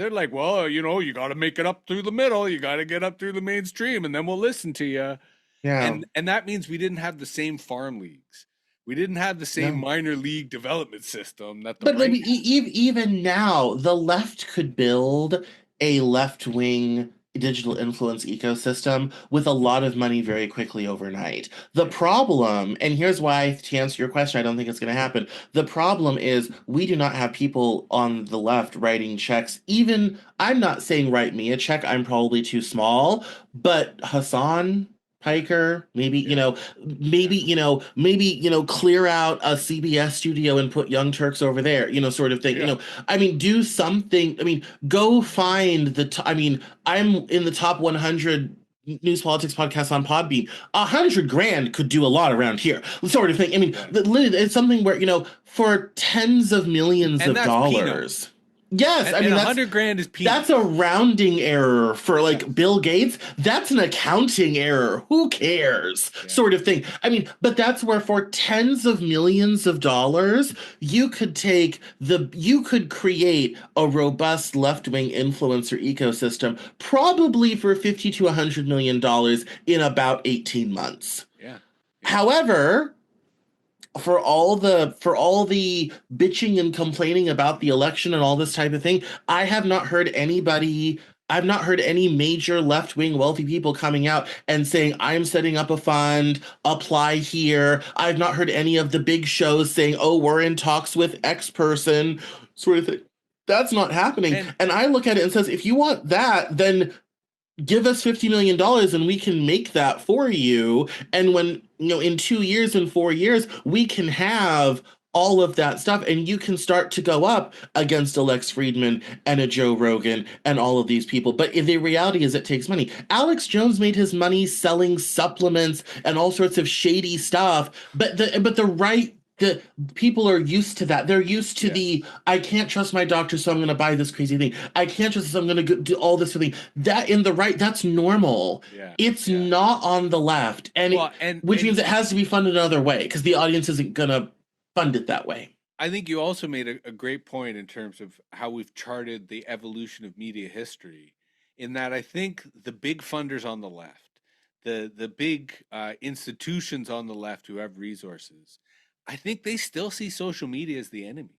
They're like, well, you got to make it up through the middle. You got to get up through the mainstream, and then we'll listen to you. Yeah. And that means we didn't have the same farm leagues. We didn't have the same No. minor league development system that the But right. even now, the left could build a left-wing digital influence ecosystem with a lot of money very quickly overnight. The Yeah. problem, and here's why, to answer your question, I don't think it's going to happen. The problem is we do not have people on the left writing checks. Even, I'm not saying write me a check, I'm probably too small, but Hassan, Yeah. Piker, maybe, Yeah. Yeah. clear out a CBS studio and put Young Turks over there, sort of thing. Yeah. I mean, do something. I mean, go find I mean, I'm in the top 100 news politics podcasts on Podbean. 100 grand could do a lot around here, sort of thing. I mean, Yeah. it's something where, for tens of millions And of that's dollars. peanuts. Yes, I And mean, a hundred grand is that's a peanuts. rounding error for Yeah. like Bill Gates. That's an accounting error. Who cares? Yeah. Sort of thing. I mean, but that's where for tens of millions of dollars, you could create a robust left-wing influencer ecosystem, probably for 50 to $100 million in about 18 months. Yeah. Yeah. However, for all the bitching and complaining about the election and all this type of thing, I have not heard anybody. I've not heard any major left wing wealthy people coming out and saying, I'm setting up a fund, apply here. I've not heard any of the big shows saying, oh, we're in talks with X person, sort of thing. That's not happening. And And I look at it and says, if you want that, then give us $50 million and we can make that for you. And when, in 2 years and 4 years, we can have all of that stuff and you can start to go up against a Lex Friedman and a Joe Rogan and all of these people. But the reality is it takes money. Alex Jones made his money selling supplements and all sorts of shady stuff, but the people are used to that. They're used to yeah. the I can't trust my doctor, so I'm going to buy this crazy thing. I can't trust this, so I'm going to do all this thing. That in the right, that's normal. Yeah. It's Yeah. not on the left, Well, and which means it has to be funded another way because the audience isn't going to fund it that way. I think you also made a great point in terms of how we've charted the evolution of media history, in that I think the big funders on the left, the big institutions on the left who have resources, I think they still see social media as the enemy.